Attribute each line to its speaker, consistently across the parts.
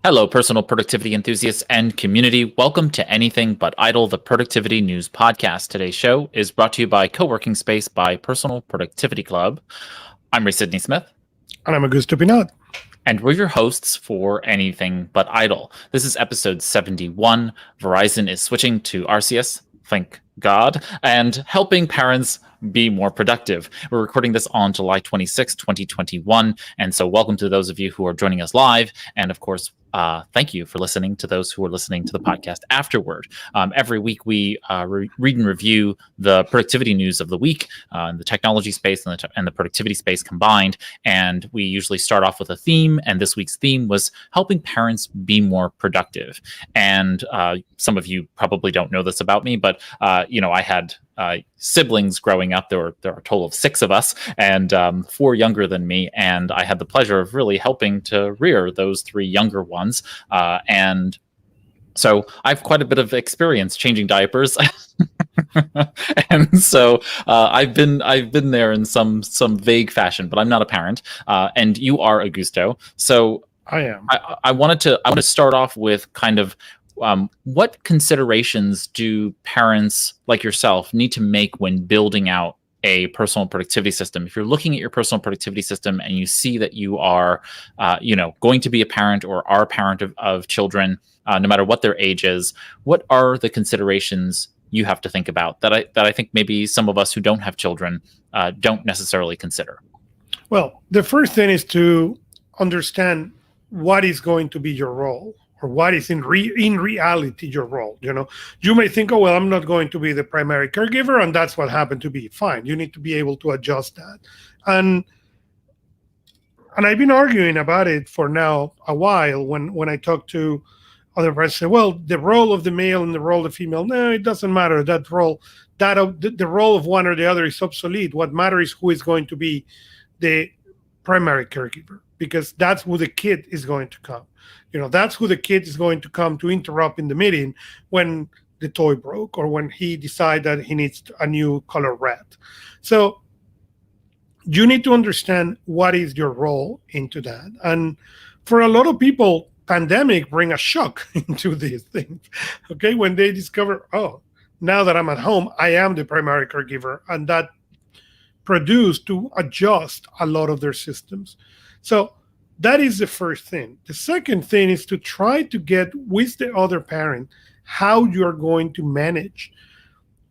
Speaker 1: Hello, personal productivity enthusiasts and community. Welcome to Anything But Idle, the Productivity News Podcast. Today's show is brought to you by Co-working Space by Personal Productivity Club. I'm Ray Sidney-Smith.
Speaker 2: And I'm Augusto Pinaud.
Speaker 1: And we're your hosts for Anything But Idle. This is episode 71. Verizon is switching to RCS, thank God, and helping parents be more productive. We're recording this on July 26, 2021. And so welcome to those of you who are joining us live. And of course, thank you for listening to those who are listening to the podcast afterward. Every week, we read and review the productivity news of the week in the technology space and the productivity space combined. And we usually start off with a theme. And this week's theme was helping parents be more productive. And some of you probably don't know this about me, but I had siblings growing up. There are a total of 6 of us, and 4 younger than me. And I had the pleasure of really helping to rear those 3 younger ones. And so I have quite a bit of experience changing diapers. And so I've been there in some vague fashion, but I'm not a parent. And you are, Augusto. So
Speaker 2: I am.
Speaker 1: I wanted to start off with kind of what considerations do parents like yourself need to make when building out a personal productivity system? If you're looking at your personal productivity system and you see that you are, going to be a parent or are a parent of children, no matter what their age is, what are the considerations you have to think about that I think maybe some of us who don't have children don't necessarily consider?
Speaker 2: Well, the first thing is to understand what is going to be your role, or what is in reality your role. You may think, oh, well, I'm not going to be the primary caregiver, and that's what happened to be. Fine. You need to be able to adjust that. And I've been arguing about it for now a while when I talk to other parents, say, well, the role of the male and the role of the female, no, it doesn't matter. The role of one or the other is obsolete. What matters is who is going to be the primary caregiver, because that's who the kid is going to come. That's who the kid is going to come to interrupt in the meeting when the toy broke or when he decides that he needs a new color red. So you need to understand what is your role into that. And for a lot of people, pandemic bring a shock into these things. Okay, when they discover, oh, now that I'm at home, I am the primary caregiver, and that produced to adjust a lot of their systems. So that is the first thing. The second thing is to try to get with the other parent how you're going to manage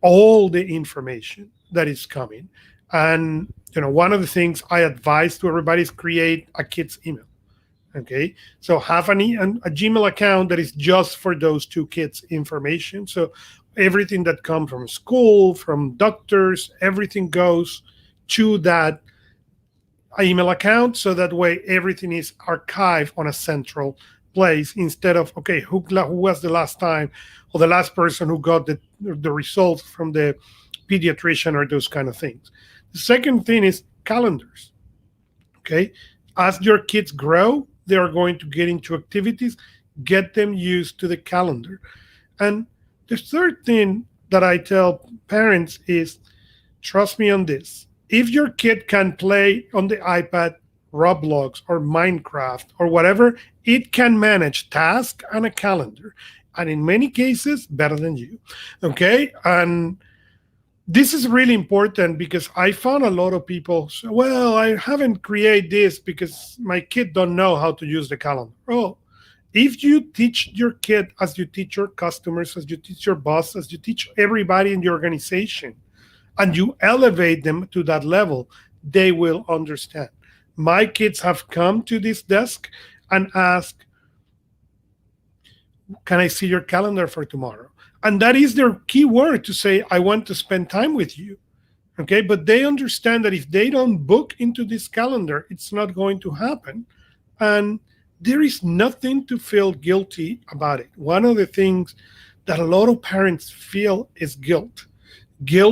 Speaker 2: all the information that is coming. And one of the things I advise to everybody is create a kid's email. Okay, so have a Gmail account that is just for those 2 kids' information. So everything that comes from school, from doctors, everything goes to that email account, so that way everything is archived on a central place, instead of, okay, who was the last time or the last person who got the results from the pediatrician, or those kind of things. The second thing is calendars. Okay, as your kids grow, they are going to get into activities. Get them used to the calendar. And the third thing that I tell parents is, trust me on this. If your kid can play on the iPad Roblox or Minecraft or whatever, it can manage tasks and a calendar. And in many cases, better than you. Okay? And this is really important, because I found a lot of people say, well, I haven't created this because my kid don't know how to use the calendar. Oh, if you teach your kid as you teach your customers, as you teach your boss, as you teach everybody in the organization, and you elevate them to that level, they will understand. My kids have come to this desk and asked, can I see your calendar for tomorrow? And that is their key word, to say, I want to spend time with you. Okay, but they understand that if they don't book into this calendar, it's not going to happen. And there is nothing to feel guilty about it. One of the things that a lot of parents feel is guilt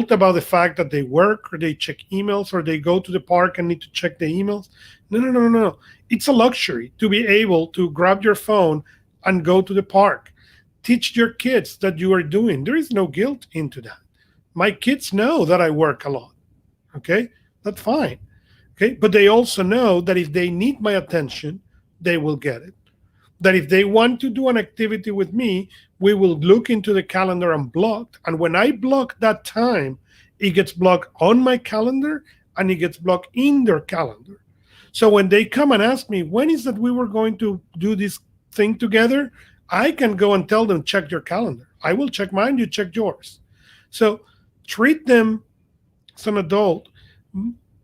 Speaker 2: about the fact that they work, or they check emails, or they go to the park and need to check the emails. No. It's a luxury to be able to grab your phone and go to the park. Teach your kids that you are doing. There is no guilt into that. My kids know that I work a lot. Okay, that's fine. Okay, but they also know that if they need my attention, they will get it. that if they want to do an activity with me, we will look into the calendar and block. And when I block that time, it gets blocked on my calendar and it gets blocked in their calendar. So when they come and ask me, when is that we were going to do this thing together? I can go and tell them, check your calendar. I will check mine, you check yours. So treat them as an adult.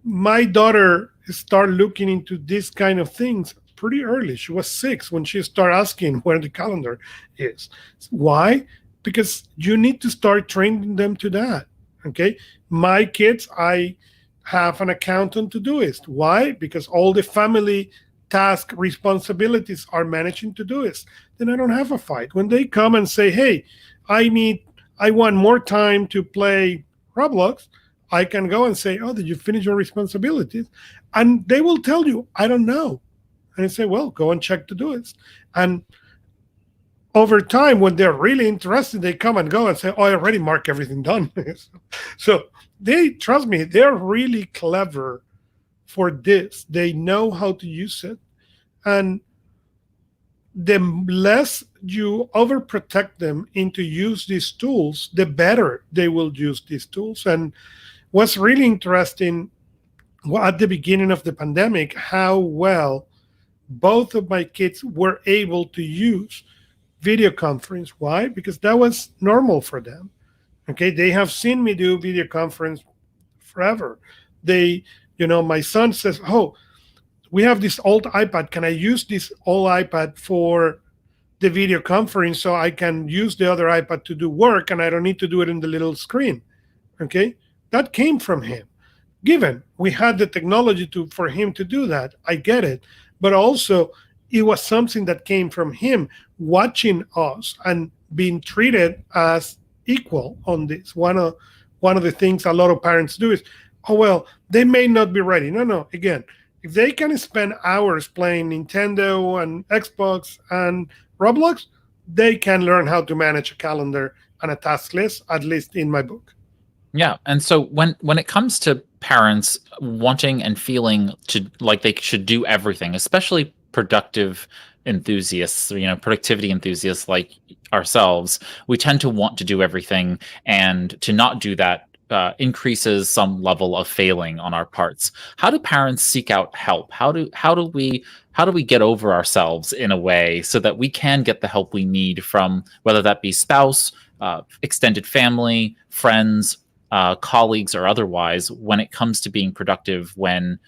Speaker 2: My daughter started looking into this kind of things pretty early. She was 6 when she started asking where the calendar is. Why? Because you need to start training them to that. Okay. My kids, I have an accountant Todoist. Why? Because all the family task responsibilities are managing Todoist. Then I don't have a fight. When they come and say, hey, I want more time to play Roblox, I can go and say, oh, did you finish your responsibilities? And they will tell you, I don't know. And I say, well, go and check Todoist. And over time, when they're really interested, they come and go and say, oh, I already marked everything done. So they, trust me, they're really clever for this. They know how to use it. And the less you overprotect them into use these tools, the better they will use these tools. And what's really interesting, at the beginning of the pandemic, how well both of my kids were able to use video conference. Why? Because that was normal for them. Okay, they have seen me do video conference forever. My son says, oh, we have this old iPad. Can I use this old iPad for the video conference so I can use the other iPad to do work and I don't need to do it in the little screen? Okay, that came from him. Given we had the technology for him to do that, I get it. But also, it was something that came from him watching us and being treated as equal on this. One of the things a lot of parents do is, oh, well, they may not be ready. No. Again, if they can spend hours playing Nintendo and Xbox and Roblox, they can learn how to manage a calendar and a task list, at least in my book.
Speaker 1: Yeah. And so when it comes to parents wanting and feeling to like they should do everything, especially productive enthusiasts, productivity enthusiasts like ourselves, we tend to want to do everything, and to not do that increases some level of failing on our parts. How do parents seek out help? How do we get over ourselves in a way so that we can get the help we need from, whether that be spouse, extended family, friends, colleagues, or otherwise, when it comes to being productive? When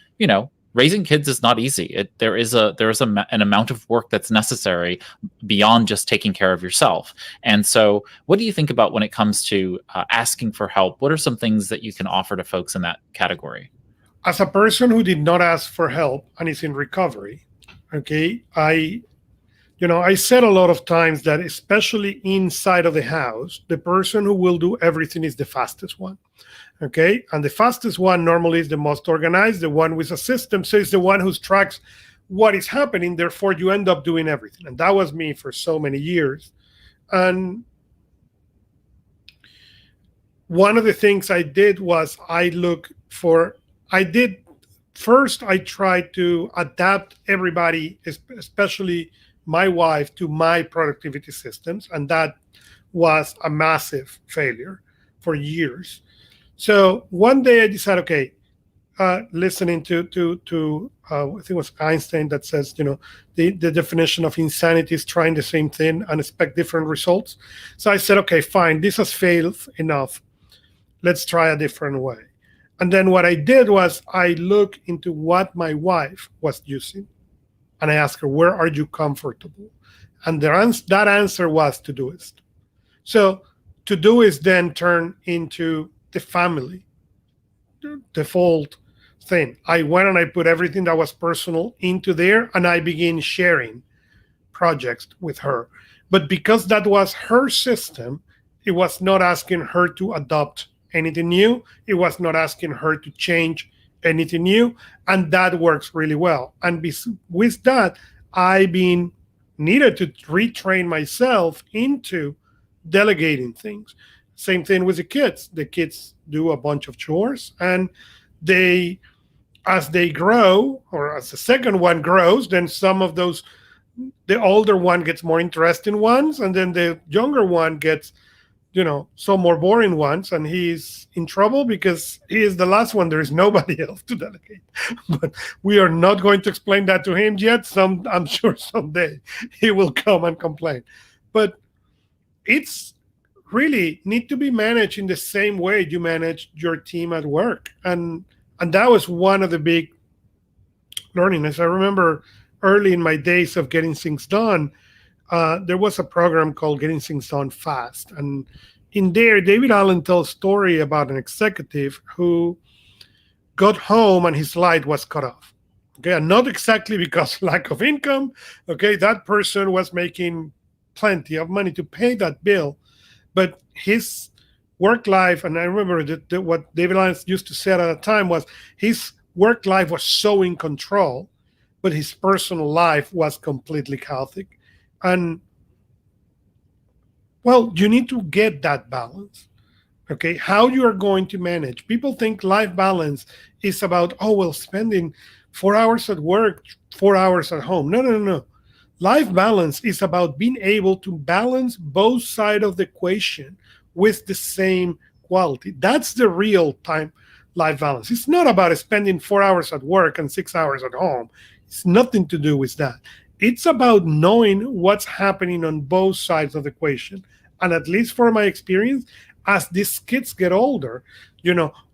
Speaker 1: raising kids is not easy. There is an amount of work that's necessary beyond just taking care of yourself. And so, what do you think about when it comes to asking for help? What are some things that you can offer to folks in that category?
Speaker 2: As a person who did not ask for help and is in recovery, okay, I said a lot of times that, especially inside of the house, the person who will do everything is the fastest one. Okay. And the fastest one normally is the most organized, the one with a system. So it's the one who tracks what is happening. Therefore, you end up doing everything. And that was me for so many years. And one of the things I did was I tried to adapt everybody, especially my wife, to my productivity systems. And that was a massive failure for years. So one day I decided, okay, listening to I think it was Einstein that says, the definition of insanity is trying the same thing and expect different results. So I said, okay, fine, this has failed enough. Let's try a different way. And then what I did was I looked into what my wife was using. And I asked her, where are you comfortable? And that answer was Todoist. So Todoist then turned into the family default thing. I went and I put everything that was personal into there, and I began sharing projects with her. But because that was her system, it was not asking her to adopt anything new. It was not asking her to change anything new. And that works really well. And with that, I've been needed to retrain myself into delegating things. Same thing with the kids. The kids do a bunch of chores, and as they grow, or as the second one grows, then some of those the older one gets more interesting ones, and then the younger one gets, some more boring ones, and he's in trouble because he is the last one. There is nobody else to delegate. But we are not going to explain that to him yet. I'm sure someday he will come and complain. But it's really need to be managed in the same way you manage your team at work. And that was one of the big learnings. I remember early in my days of getting things done, there was a program called Getting Things Done Fast. And in there, David Allen tells a story about an executive who got home and his light was cut off. Okay, and not exactly because lack of income. Okay, that person was making plenty of money to pay that bill, but his work life, and I remember that what David Allen used to say at the time was his work life was so in control, but his personal life was completely chaotic. And well, you need to get that balance. Okay, how you are going to manage. People think life balance is about, spending 4 hours at work, 4 hours at home. No. Life balance is about being able to balance both sides of the equation with the same quality. That's the real time life balance. It's not about spending 4 hours at work and 6 hours at home. It's nothing to do with that. It's about knowing what's happening on both sides of the equation. And at least for my experience, as these kids get older,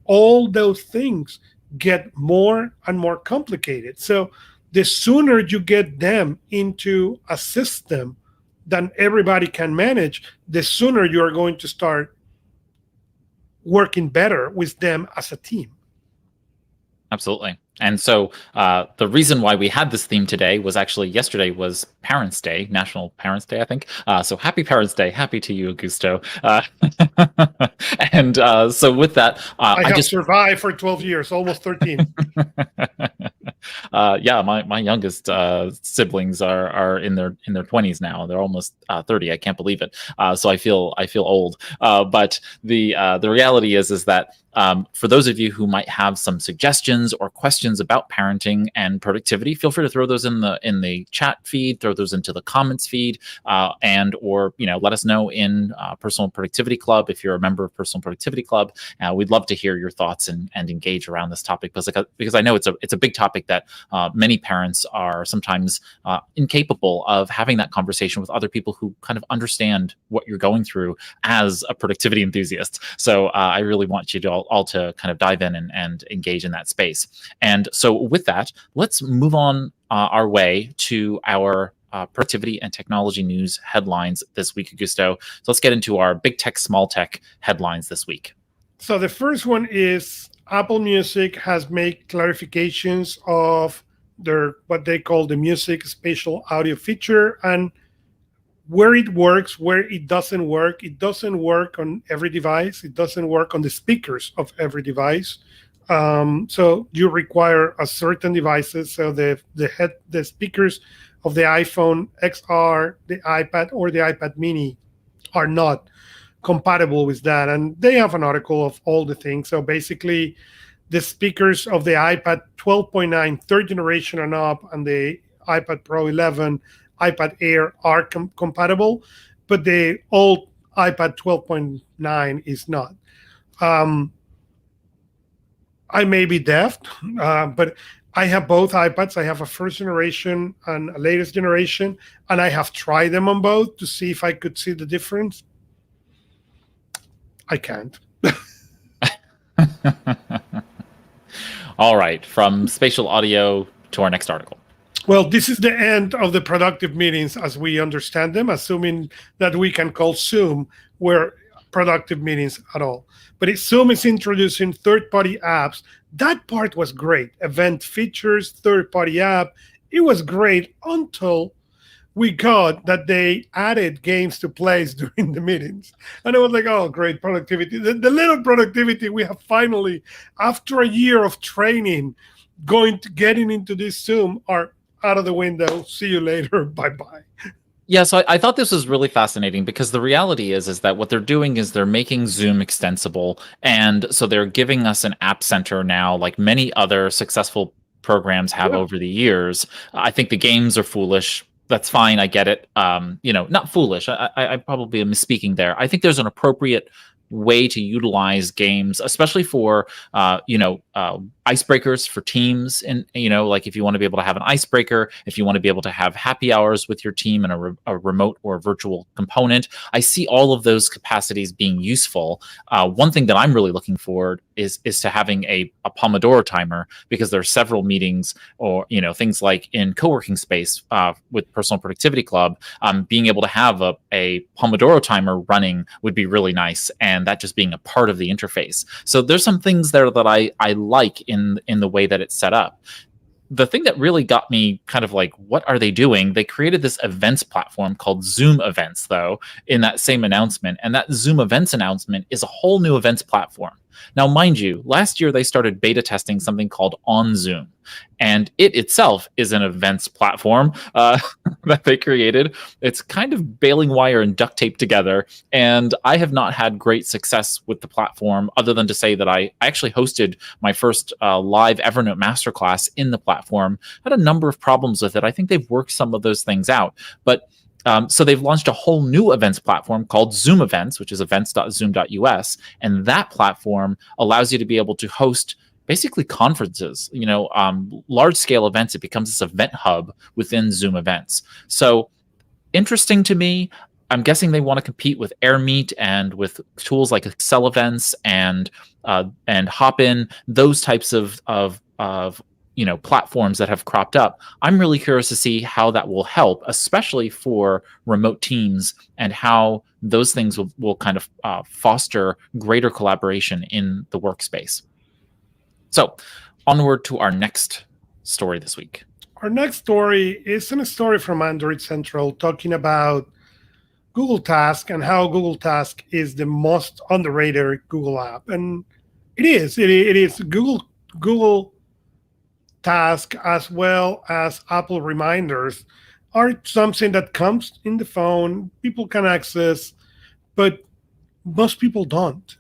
Speaker 2: all those things get more and more complicated. So the sooner you get them into a system that everybody can manage, the sooner you are going to start working better with them as a team.
Speaker 1: Absolutely. And so the reason why we had this theme today was actually yesterday was Parents' Day, National Parents' Day, I think. So happy Parents' Day. Happy to you, Augusto. And so with that,
Speaker 2: I have survived for 12 years, almost 13.
Speaker 1: Yeah, my youngest siblings are in their 20s now. They're almost 30. I can't believe it. So I feel old. But the reality is that for those of you who might have some suggestions or questions about parenting and productivity, feel free to throw those in the chat feed, throw those into the comments feed, and or let us know in Personal Productivity Club if you're a member of Personal Productivity Club. We'd love to hear your thoughts and engage around this topic because I know it's a big topic that many parents are sometimes incapable of having that conversation with other people who kind of understand what you're going through as a productivity enthusiast. So I really want you to all to kind of dive in and engage in that space. And so with that, let's move on our way to our productivity and technology news headlines this week, Augusto. So let's get into our big tech, small tech headlines this week.
Speaker 2: So the first one is Apple Music has made clarifications of their what they call the music spatial audio feature and where it works, where it doesn't work. It doesn't work on every device. It doesn't work on the speakers of every device. So you require a certain devices. So the speakers of the iPhone XR, the iPad, or the iPad Mini are not compatible with that. And they have an article of all the things. So basically, the speakers of the iPad 12.9 third generation and up, and the iPad Pro 11, iPad Air are compatible, but the old iPad 12.9 is not. I may be deaf, but I have both iPads. I have a first generation and a latest generation, and I have tried them on both to see if I could see the difference. I can't.
Speaker 1: All right, from spatial audio to our next article.
Speaker 2: Well, this is the end of the productive meetings as we understand them, assuming that we can call Zoom where productive meetings at all. But Zoom is introducing third-party apps. That part was great. Event features, third-party app. It was great until we got that they added games to plays during the meetings. And I was like, oh, great productivity. The little productivity we have finally, after a year of training, getting into this Zoom are out of the window. See you later. Bye-bye.
Speaker 1: Yeah, so I thought this was really fascinating because the reality is that what they're doing is they're making Zoom extensible. And so they're giving us an app center now, like many other successful programs have over the years. I think the games are foolish. That's fine. I get it. Not foolish. I probably am misspeaking there. I think there's an appropriate way to utilize games, especially for icebreakers for teams, and like if you want to be able to have an icebreaker, if you want to be able to have happy hours with your team and a remote or virtual component. I see all of those capacities being useful. One thing that I'm really looking forward is to having a Pomodoro timer, because there are several meetings or things like in co-working space with Personal Productivity Club, being able to have a Pomodoro timer running would be really nice, and that just being a part of the interface. So there's some things there that I like in the way that it's set up. The thing that really got me kind of like, what are they doing? They created this events platform called Zoom Events, though, in that same announcement. And that Zoom Events announcement is a whole new events platform. Now, mind you, last year they started beta testing something called On Zoom, and it itself is an events platform that they created. It's kind of baling wire and duct tape together, and I have not had great success with the platform, other than to say that I actually hosted my first live Evernote masterclass in the platform. I had a number of problems with it. I think they've worked some of those things out, but so they've launched a whole new events platform called Zoom Events, which is events.zoom.us. And that platform allows you to be able to host basically conferences, large scale events. It becomes this event hub within Zoom Events. So interesting to me. I'm guessing they want to compete with AirMeet and with tools like Excel Events and Hopin, those types of platforms that have cropped up. I'm really curious to see how that will help, especially for remote teams, and how those things will kind of foster greater collaboration in the workspace. So onward to our next story this week.
Speaker 2: Our next story is a story from Android Central talking about Google Task and how Google Task is the most underrated Google app. And it is. It is Google Task, as well as Apple reminders, are something that comes in the phone, people can access, but most people don't.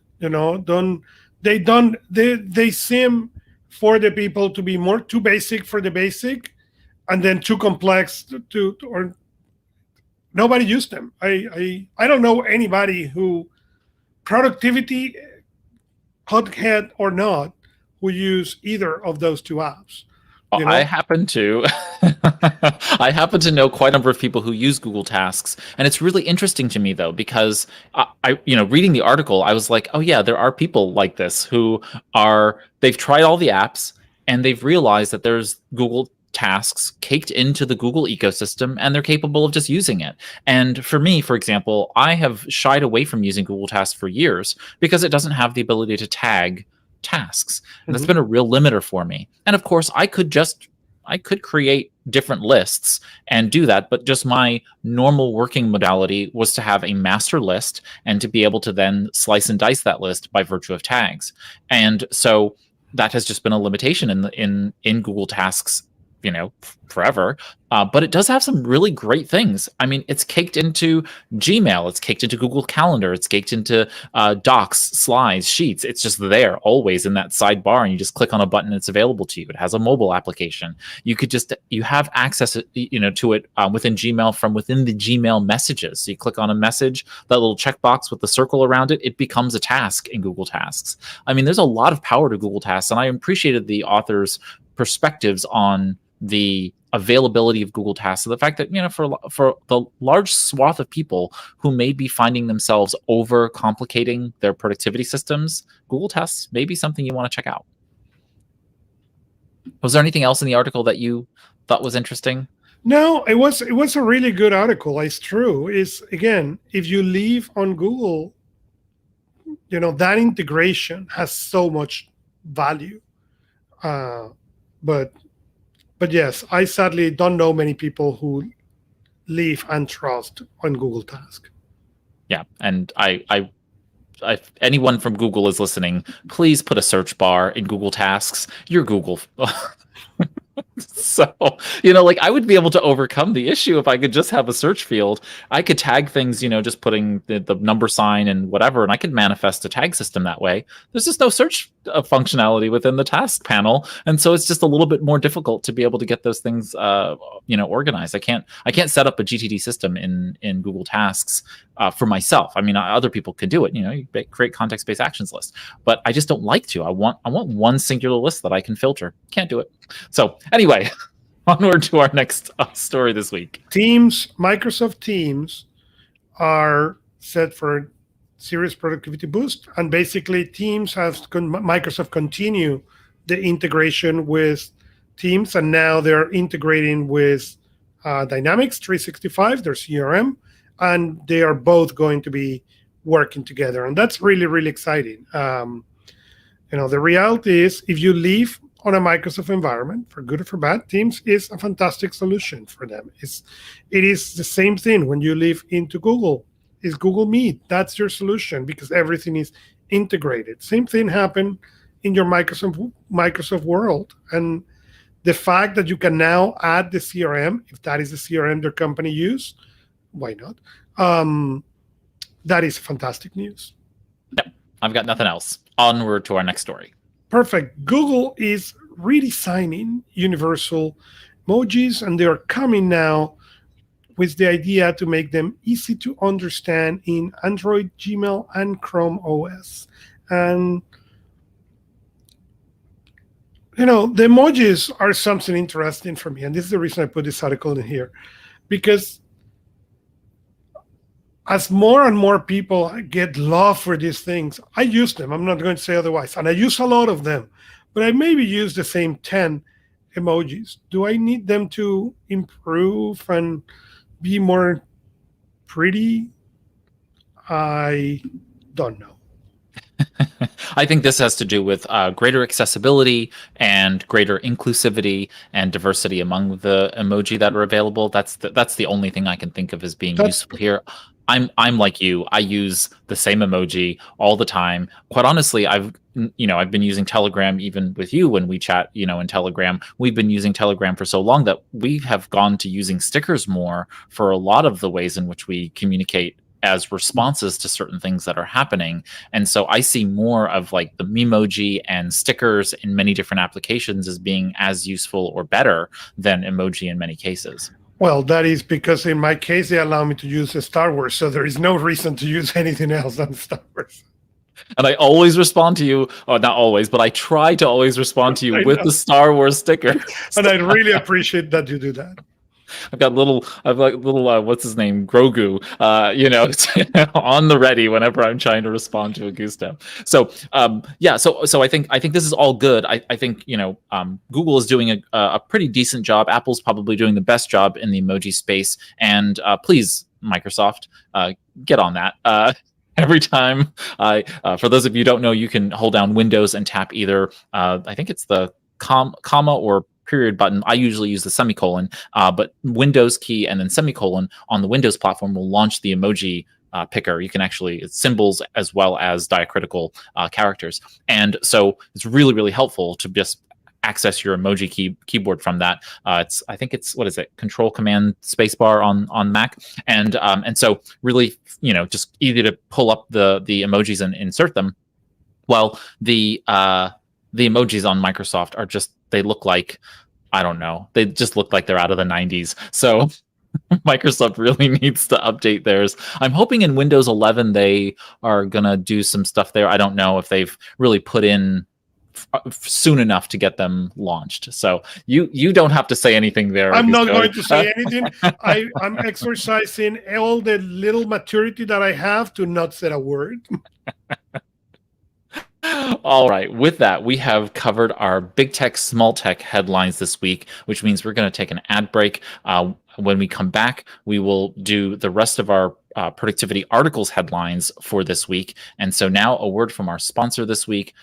Speaker 2: They seem for the people to be too basic for the basic, and then too complex or nobody used them. I don't know anybody who, productivity hothead or not, who use either of those two apps.
Speaker 1: I happen to know quite a number of people who use Google Tasks, and it's really interesting to me, though, because reading the article, I was like, oh yeah, there are people like this who they've tried all the apps and they've realized that there's Google Tasks caked into the Google ecosystem, and they're capable of just using it. And for me, for example, I have shied away from using Google Tasks for years because it doesn't have the ability to tag tasks, and that's been a real limiter for me. And of course, I could create different lists and do that, but just my normal working modality was to have a master list and to be able to then slice and dice that list by virtue of tags. And so that has just been a limitation in Google Tasks, forever. But it does have some really great things. I mean, it's caked into Gmail, it's caked into Google Calendar, it's caked into Docs, Slides, Sheets. It's just there always in that sidebar, and you just click on a button, it's available to you. It has a mobile application. You have access to it within Gmail from within the Gmail messages. So you click on a message, that little checkbox with the circle around it, it becomes a task in Google Tasks. I mean, there's a lot of power to Google Tasks, and I appreciated the author's perspectives on the availability of Google Tasks. So the fact that, for the large swath of people who may be finding themselves over complicating their productivity systems, Google Tasks may be something you want to check out. Was there anything else in the article that you thought was interesting?
Speaker 2: No, it was a really good article. It's true. Again, if you live on Google, that integration has so much value. But yes, I sadly don't know many people who live and trust on Google Task.
Speaker 1: Yeah, and if anyone from Google is listening, please put a search bar in Google Tasks. Your Google So, like I would be able to overcome the issue if I could just have a search field. I could tag things, just putting the number sign and whatever, and I could manifest a tag system that way. There's just no search functionality within the task panel, and so it's just a little bit more difficult to be able to get those things, organized. I can't set up a GTD system in Google Tasks for myself. I mean, other people can do it. You create context-based actions list, but I just don't like to. I want one singular list that I can filter. Can't do it. So anyway, onward to our next story this week.
Speaker 2: Microsoft Teams are set for a serious productivity boost, and basically Teams has Microsoft continue the integration with Teams, and now they're integrating with Dynamics 365, their CRM, and they are both going to be working together, and that's really, really exciting. The reality is, if you live on a Microsoft environment, for good or for bad, Teams is a fantastic solution for them. It is the same thing when you live into Google. Is Google Meet. That's your solution because everything is integrated. Same thing happened in your Microsoft world. And the fact that you can now add the CRM, if that is the CRM their company use, why not? That is fantastic news.
Speaker 1: Yep, I've got nothing else. Onward to our next story.
Speaker 2: Perfect. Google is redesigning universal emojis, and they are coming now with the idea to make them easy to understand in Android, Gmail, and Chrome OS. And, the emojis are something interesting for me. And this is the reason I put this article in here. Because as more and more people get love for these things, I use them. I'm not going to say otherwise. And I use a lot of them. But I maybe use the same 10 emojis. Do I need them to improve and be more pretty? I don't know.
Speaker 1: I think this has to do with greater accessibility and greater inclusivity and diversity among the emoji that are available. That's the only thing I can think of as being useful here. I'm like you. I use the same emoji all the time. Quite honestly, I've been using Telegram even with you when we chat, in Telegram. We've been using Telegram for so long that we have gone to using stickers more for a lot of the ways in which we communicate as responses to certain things that are happening. And so I see more of like the Memoji and stickers in many different applications as being as useful or better than emoji in many cases.
Speaker 2: Well, that is because in my case, they allow me to use Star Wars, so there is no reason to use anything else than Star Wars.
Speaker 1: And I always respond to you, not always, but I try to always respond to you with the Star Wars sticker.
Speaker 2: And I really appreciate that you do that.
Speaker 1: I've got little what's his name, Grogu, on the ready whenever I'm trying to respond to Augusto. So so I think this is all good. I think Google is doing a pretty decent job. Apple's probably doing the best job in the emoji space, and please, Microsoft, get on that. Every time for those of you who don't know, you can hold down Windows and tap either I think it's the comma or period button. I usually use the semicolon, but Windows key and then semicolon on the Windows platform will launch the emoji picker. You can it's symbols as well as diacritical characters. And so it's really, really helpful to just access your emoji keyboard from that. I think it's what is it? Control Command Spacebar on Mac, and so really just easy to pull up the emojis and insert them. Well, the emojis on Microsoft are just, they look like, I don't know, they just look like they're out of the 90s. So Microsoft really needs to update theirs. I'm hoping in Windows 11 they are gonna do some stuff there. I don't know if they've really put in soon enough to get them launched. So you don't have to say anything there.
Speaker 2: I'm not going to say anything. I'm exercising all the little maturity that I have to not say a word.
Speaker 1: All right. With that, we have covered our big tech, small tech headlines this week, which means we're going to take an ad break. When we come back, we will do the rest of our productivity articles headlines for this week. And so now a word from our sponsor this week,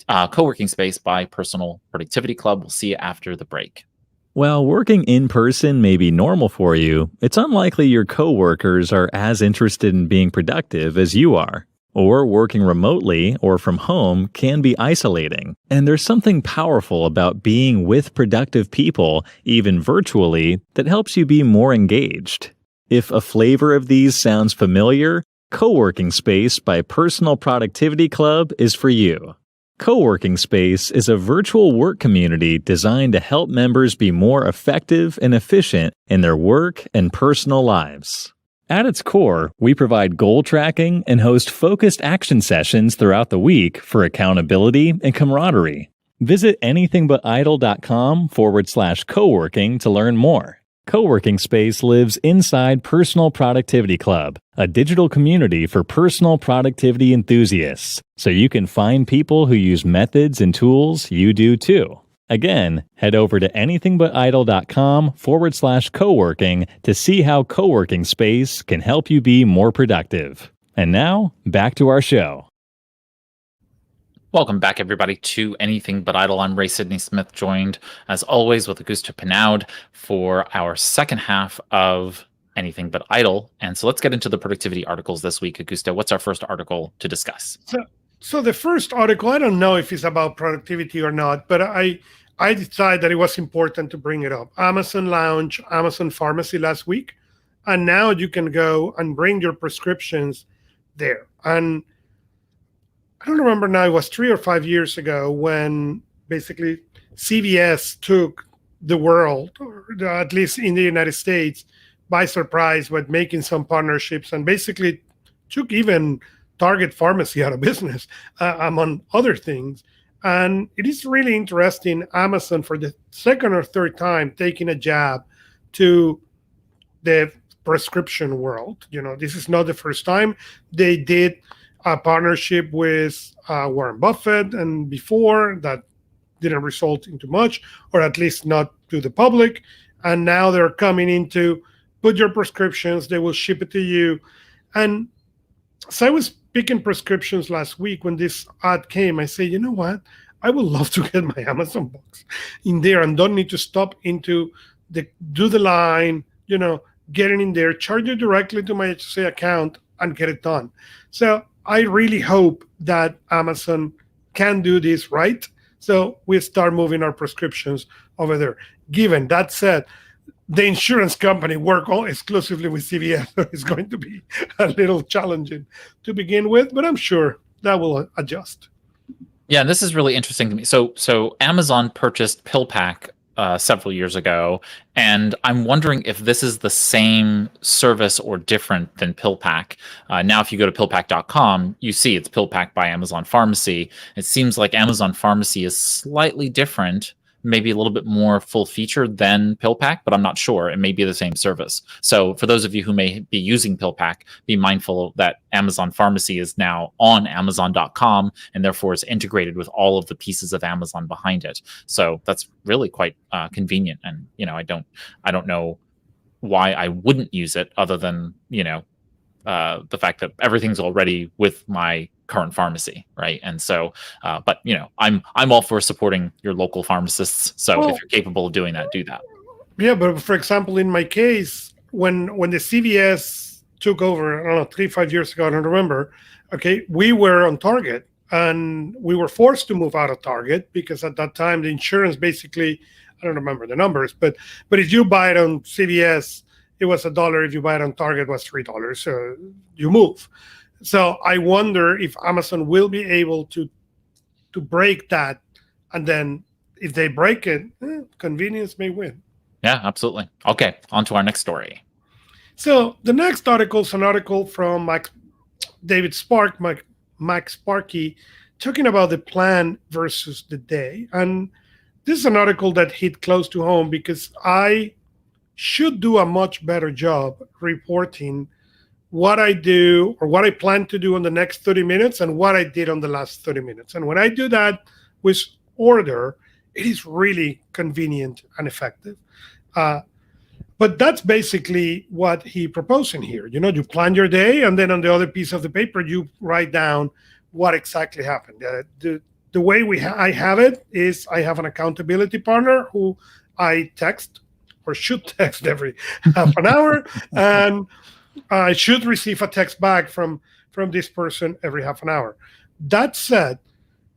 Speaker 1: Co-working Space by Personal Productivity Club. We'll see you after the break.
Speaker 3: While working in person may be normal for you, it's unlikely your coworkers are as interested in being productive as you are. Or working remotely or from home can be isolating, and there's something powerful about being with productive people, even virtually, that helps you be more engaged. If a flavor of these sounds familiar, Co-working Space by Personal Productivity Club is for you. Co-working Space is a virtual work community designed to help members be more effective and efficient in their work and personal lives. At its core, we provide goal tracking and host focused action sessions throughout the week for accountability and camaraderie. Visit anythingbutidle.com/coworking to learn more. Co-working Space lives inside Personal Productivity Club, a digital community for personal productivity enthusiasts, so you can find people who use methods and tools you do too. Again, head over to anythingbutidle.com/coworking to see how Co-working Space can help you be more productive. And now, back to our show.
Speaker 1: Welcome back, everybody, to Anything But Idle. I'm Ray Sidney-Smith, joined, as always, with Augusto Pinaud for our second half of Anything But Idle. And so let's get into the productivity articles this week. Augusto, what's our first article to discuss?
Speaker 2: So the first article, I don't know if it's about productivity or not, but I decided that it was important to bring it up. Amazon launched Amazon Pharmacy last week, and now you can go and bring your prescriptions there. And I don't remember now, it was 3 or 5 years ago when basically CVS took the world, or at least in the United States, by surprise with making some partnerships and basically took even Target Pharmacy out of business, among other things. And it is really interesting, Amazon for the second or third time taking a jab to the prescription world. This is not the first time. They did a partnership with Warren Buffett, and before that didn't result into much, or at least not to the public. And now they're coming into put your prescriptions, they will ship it to you. And so I was picking prescriptions last week when this ad came. I say, you know what? I would love to get my Amazon box in there and don't need to stop into do the line, getting in there, charge it directly to my HSA account and get it done. So I really hope that Amazon can do this right. So we start moving our prescriptions over there. Given that said, the insurance company work all exclusively with CVS, so it's going to be a little challenging to begin with, but I'm sure that will adjust.
Speaker 1: Yeah, this is really interesting to me. So Amazon purchased Pillpack several years ago, and I'm wondering if this is the same service or different than Pillpack. Now, if you go to pillpack.com, you see it's Pillpack by Amazon Pharmacy. It seems like Amazon Pharmacy is slightly different, maybe a little bit more full featured than Pillpack, but I'm not sure. It may be the same service. So for those of you who may be using Pillpack, be mindful that Amazon Pharmacy is now on Amazon.com and therefore is integrated with all of the pieces of Amazon behind it. So that's really quite convenient. And I don't know why I wouldn't use it other than the fact that everything's already with my current pharmacy, right? And so, but I'm all for supporting your local pharmacists. So if you're capable of doing that, do that.
Speaker 2: Yeah, but for example, in my case, when the CVS took over, I don't know, 3-5 years ago, I don't remember. Okay, we were on Target, and we were forced to move out of Target because at that time the insurance basically, I don't remember the numbers, but if you buy it on CVS, it was $1. If you buy it on Target, it was $3. So you move. So I wonder if Amazon will be able to break that, and then if they break it, convenience may win.
Speaker 1: Yeah, absolutely. Okay, on to our next story.
Speaker 2: So the next article is an article from David Max Sparky, talking about the plan versus the day. And this is an article that hit close to home because I should do a much better job reporting what I do or what I plan to do in the next 30 minutes and what I did on the last 30 minutes. And when I do that with order, it is really convenient and effective. But that's basically what he proposed in here. You plan your day, and then on the other piece of the paper, you write down what exactly happened. The way I have it is I have an accountability partner who I text or should text every half an hour, and I should receive a text back from from this person every half an hour. That said,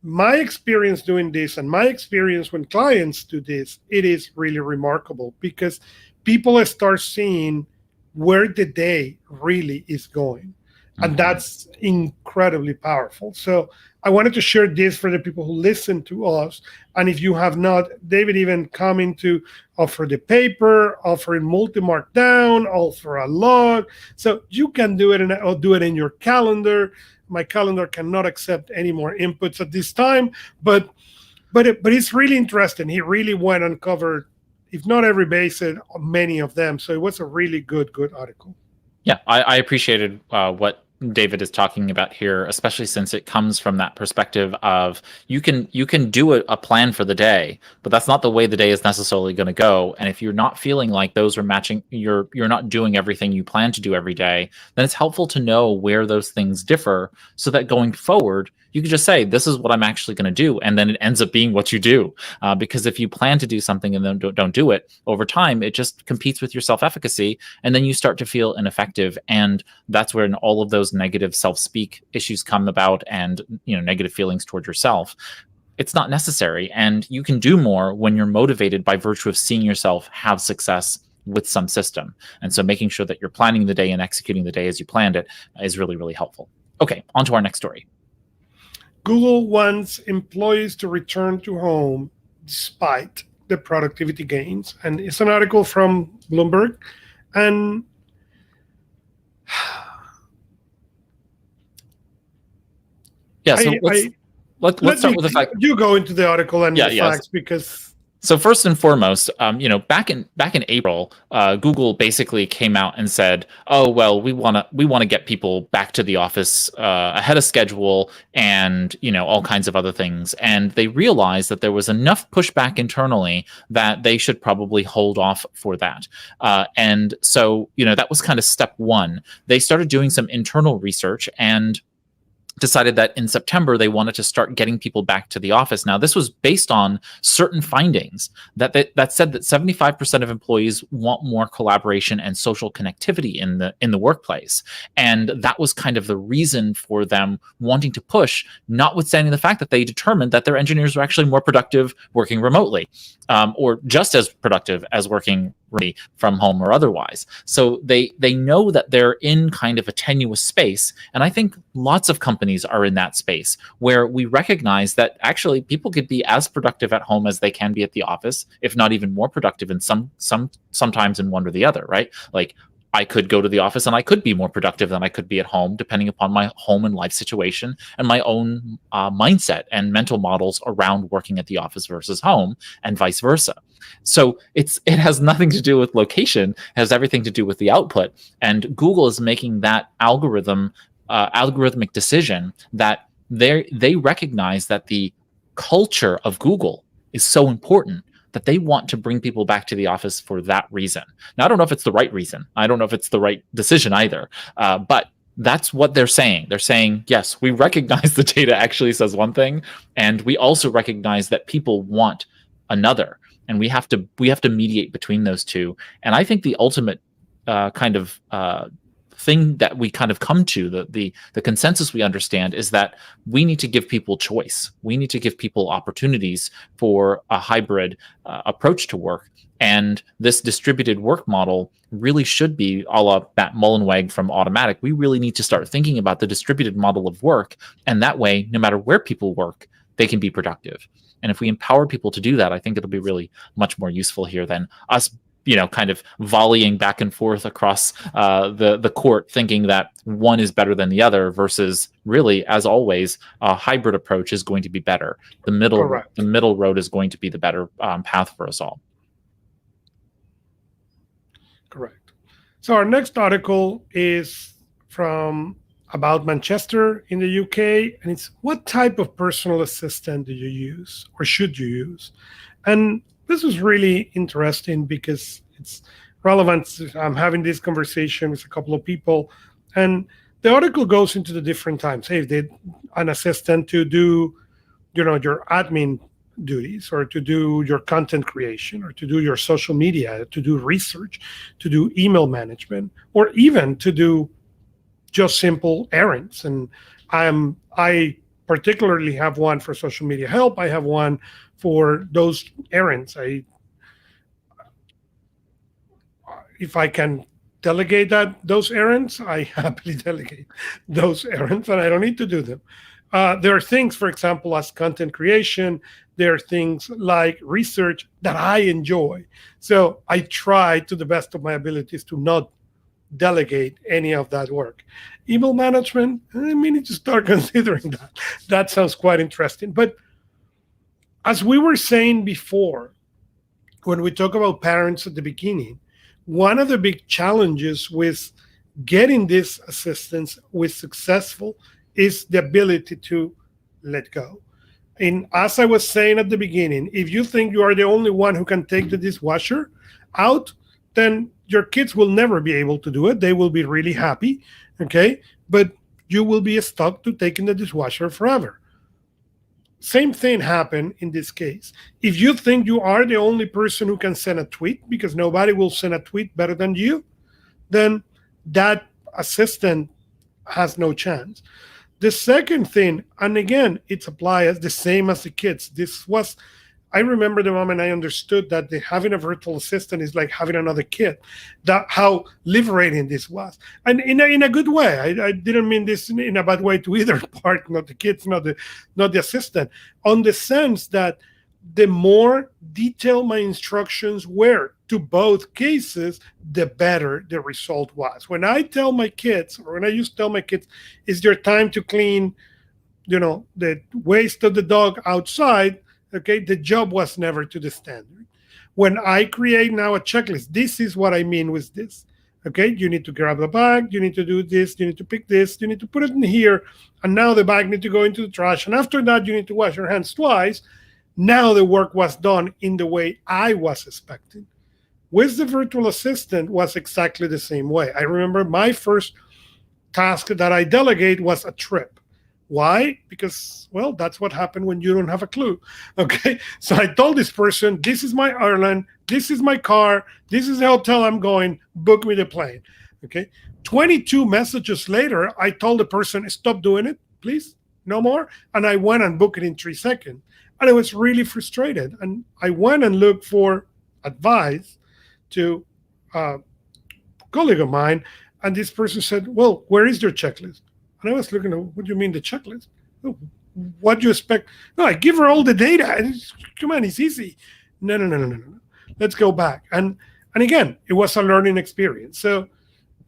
Speaker 2: my experience doing this and my experience when clients do this, it is really remarkable because people start seeing where the day really is going. And that's incredibly powerful. So I wanted to share this for the people who listen to us. And if you have not, David even coming to offer the paper, offering multi-markdown, offer a log. So you can do it or do it in your calendar. My calendar cannot accept any more inputs at this time, but it's really interesting. He really went and covered, if not every basic, many of them. So it was a really good article.
Speaker 1: Yeah, I appreciated what David is talking about here, especially since it comes from that perspective of you can do a plan for the day, but that's not the way the day is necessarily going to go. And if you're not feeling like those are matching, you're not doing everything you plan to do every day, then it's helpful to know where those things differ so that going forward, you can just say, this is what I'm actually going to do. And then it ends up being what you do. Because if you plan to do something and then don't do it, over time, it just competes with your self-efficacy. And then you start to feel ineffective. And that's when all of those negative self-speak issues come about and negative feelings toward yourself. It's not necessary. And you can do more when you're motivated by virtue of seeing yourself have success with some system. And so making sure that you're planning the day and executing the day as you planned it is really, really helpful. Okay, on to our next story.
Speaker 2: Google wants employees to return to home despite the productivity gains. And it's an article from Bloomberg. And
Speaker 1: yeah, so let's start with the fact.
Speaker 2: You go into the article and the facts because.
Speaker 1: So first and foremost, back in April, Google basically came out and said, "Oh well, we want to get people back to the office ahead of schedule, and all kinds of other things." And they realized that there was enough pushback internally that they should probably hold off for that. And so that was kind of step one. They started doing some internal research and decided that in September they wanted to start getting people back to the office. Now, this was based on certain findings that said that 75% of employees want more collaboration and social connectivity in the workplace, and that was kind of the reason for them wanting to push, notwithstanding the fact that they determined that their engineers were actually more productive working remotely, or just as productive as working from home or otherwise. So they know that they're in kind of a tenuous space. And I think lots of companies are in that space where we recognize that actually people could be as productive at home as they can be at the office, if not even more productive in sometimes in one or the other, right? Like I could go to the office and I could be more productive than I could be at home, depending upon my home and life situation and my own mindset and mental models around working at the office versus home, and vice versa. So it has nothing to do with location; it has everything to do with the output. And Google is making that algorithmic decision that they recognize that the culture of Google is so important that they want to bring people back to the office for that reason. Now, I don't know if it's the right reason. I don't know if it's the right decision either. But that's what they're saying. They're saying, yes, we recognize the data actually says one thing, and we also recognize that people want another, and we have to mediate between those two. And I think the ultimate kind of thing that we kind of come to, the consensus we understand, is that we need to give people choice. We need to give people opportunities for a hybrid approach to work. And this distributed work model really should be a la Matt Mullenweg from Automatic. We really need to start thinking about the distributed model of work. And that way, no matter where people work, they can be productive. And if we empower people to do that, I think it'll be really much more useful here than us kind of volleying back and forth across the court, thinking that one is better than the other, versus really, as always, a hybrid approach is going to be better. The middle road is going to be the better path for us all.
Speaker 2: Correct. So our next article is from About Manchester in the UK, and it's what type of personal assistant do you use or should you use? And this is really interesting because it's relevant. I'm having this conversation with a couple of people, and the article goes into the different times. Hey, they an assistant to do, your admin duties, or to do your content creation, or to do your social media, to do research, to do email management, or even to do just simple errands. And I particularly have one for social media help. I have one for those errands. If I can delegate those errands, I happily delegate those errands, and I don't need to do them. There are things, for example, as content creation, there are things like research that I enjoy. So I try to the best of my abilities to not delegate any of that work. Email management, I need to start considering that. That sounds quite interesting. But as we were saying before, when we talk about parents at the beginning, one of the big challenges with getting this assistance with successful is the ability to let go. And as I was saying at the beginning, if you think you are the only one who can take the dishwasher out, then your kids will never be able to do it. They will be really happy, okay? But you will be stuck to taking the dishwasher forever. Same thing happened in this case. If you think you are the only person who can send a tweet, because nobody will send a tweet better than you, then that assistant has no chance. The second thing, and again, it's applied the same as the kids. I remember the moment I understood that having a virtual assistant is like having another kid. That how liberating this was, and in a good way. I didn't mean this in a bad way to either part, not the kids, not the assistant, on the sense that the more detailed my instructions were to both cases, the better the result was. When I tell my kids, or when I used to tell my kids, it's your time to clean, the waste of the dog outside. Okay, the job was never to the standard. When I create now a checklist, this is what I mean with this. Okay, you need to grab the bag, you need to do this, you need to pick this, you need to put it in here, and now the bag needs to go into the trash, and after that, you need to wash your hands twice. Now the work was done in the way I was expecting. With the virtual assistant was exactly the same way. I remember my first task that I delegate was a trip. Why? Because, well, that's what happened when you don't have a clue. Okay. So I told this person, this is my airline, this is my car, this is the hotel I'm going, book me the plane. Okay. 22 messages later, I told the person, stop doing it, please, no more. And I went and booked it in 3 seconds. And I was really frustrated. And I went and looked for advice to a colleague of mine. And this person said, well, where is your checklist? And I was looking at, what do you mean the checklist? What do you expect? No, I give her all the data. Come on, it's easy. No. Let's go back. And again, it was a learning experience. So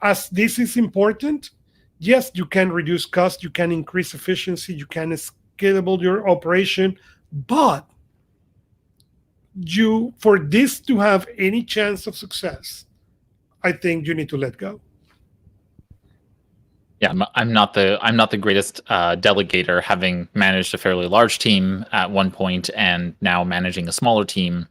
Speaker 2: as this is important, yes, you can reduce cost, you can increase efficiency, you can scalable your operation, but for this to have any chance of success, I think you need to let go.
Speaker 1: Yeah, I'm not the greatest delegator, having managed a fairly large team at one point and now managing a smaller team.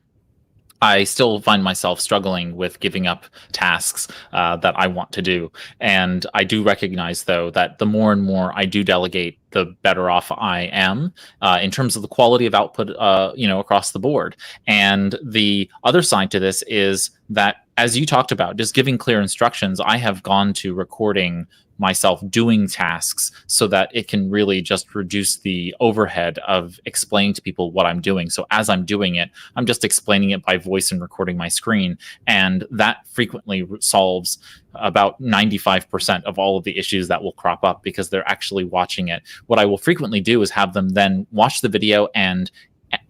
Speaker 1: I still find myself struggling with giving up tasks that I want to do. And I do recognize, though, that the more and more I do delegate, the better off I am in terms of the quality of output, across the board. And the other side to this is that, as you talked about, just giving clear instructions, I have gone to recording myself doing tasks so that it can really just reduce the overhead of explaining to people what I'm doing. So as I'm doing it, I'm just explaining it by voice and recording my screen. And that frequently solves about 95% of all of the issues that will crop up because they're actually watching it. What I will frequently do is have them then watch the video and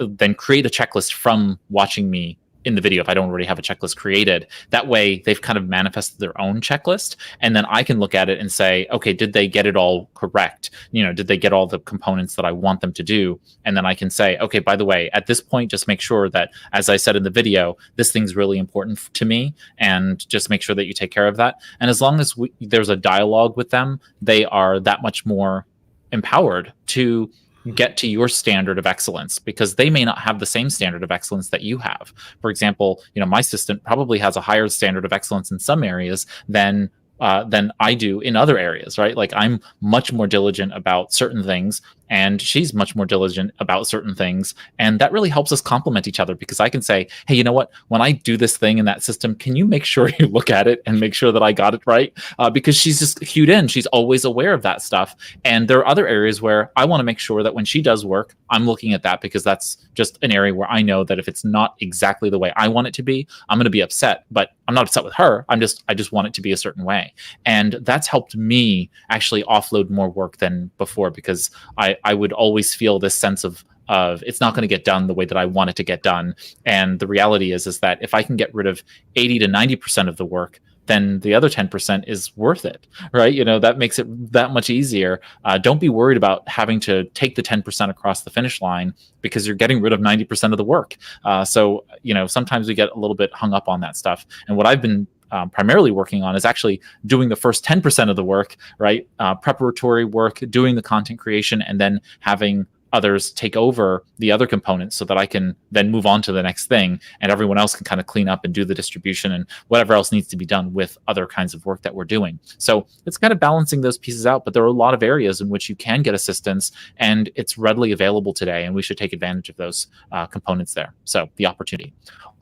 Speaker 1: then create a checklist from watching me in the video if I don't already have a checklist created. That way they've kind of manifested their own checklist, and then I can look at it and say, okay, did they get it all correct? Did they get all the components that I want them to do? And then I can say, okay, by the way, at this point, just make sure that, as I said in the video, this thing's really important to me, and just make sure that you take care of that. And as long as there's a dialogue with them, they are that much more empowered to get to your standard of excellence, because they may not have the same standard of excellence that you have. For example, my assistant probably has a higher standard of excellence in some areas than I do in other areas, right? Like I'm much more diligent about certain things and she's much more diligent about certain things. And that really helps us complement each other, because I can say, hey, you know what? When I do this thing in that system, can you make sure you look at it and make sure that I got it right? Because she's just cued in. She's always aware of that stuff. And there are other areas where I want to make sure that when she does work, I'm looking at that, because that's just an area where I know that if it's not exactly the way I want it to be, I'm going to be upset. But I'm not upset with her. I just want it to be a certain way. And that's helped me actually offload more work than before, because I would always feel this sense of it's not going to get done the way that I want it to get done. And the reality is that if I can get rid of 80 to 90% of the work, then the other 10% is worth it, right? That makes it that much easier. Don't be worried about having to take the 10% across the finish line, because you're getting rid of 90% of the work. So sometimes we get a little bit hung up on that stuff. And what I've been primarily working on is actually doing the first 10% of the work, right? Preparatory work, doing the content creation, and then having others take over the other components, so that I can then move on to the next thing, and everyone else can kind of clean up and do the distribution and whatever else needs to be done with other kinds of work that we're doing. So it's kind of balancing those pieces out, but there are a lot of areas in which you can get assistance, and it's readily available today, and we should take advantage of those components there. So the opportunity.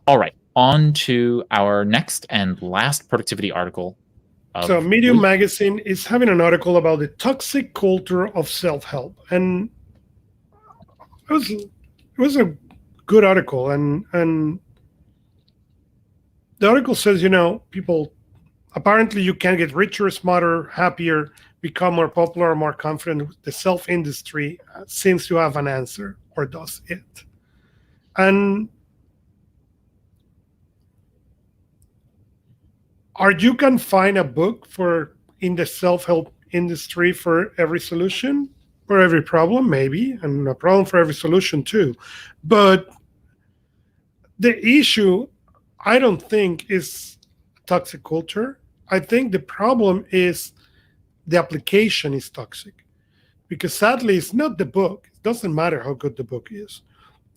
Speaker 1: All right, on to our next and last productivity article.
Speaker 2: So Medium Magazine is having an article about the toxic culture of self-help, and it was a good article, and the article says, people, apparently you can get richer, smarter, happier, become more popular, more confident. The self industry seems to have an answer, or does it? And you can find a book in the self-help industry for every solution, for every problem, maybe, and a problem for every solution too. But the issue, I don't think, is toxic culture. I think the problem is the application is toxic, because sadly, it's not the book. It doesn't matter how good the book is.